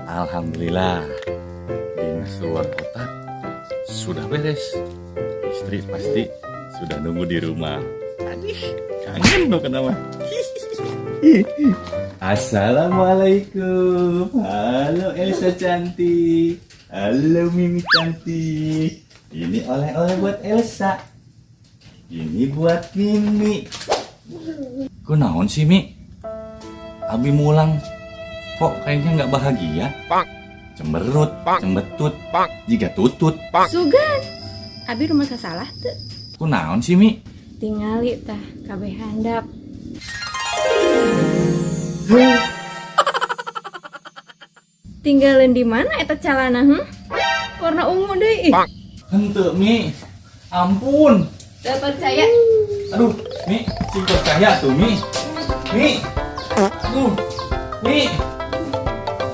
Alhamdulillah, dinas luar kota sudah beres. Istri pasti sudah nunggu di rumah. Aduh, kangen dong kenapa? Assalamualaikum. Halo Elsa cantik. Halo Mimi cantik. Ini oleh-oleh buat Elsa. Ini buat Mimi. Kok naon sih Mi? Abi mulang kok kayaknya nggak bahagia. Cemberut, cembetut, jika tutut. Sugan, abi rumah salah tuh. Kok naon sih Mi? Tingali tah kabeh handap. Tinggalin di mana eta calana? Warna ungu deh. Henteu Mi. Ampun. Gak percaya. Aduh, Mi, singkot cahaya tuh Mi. Mi. Aduh, Mi.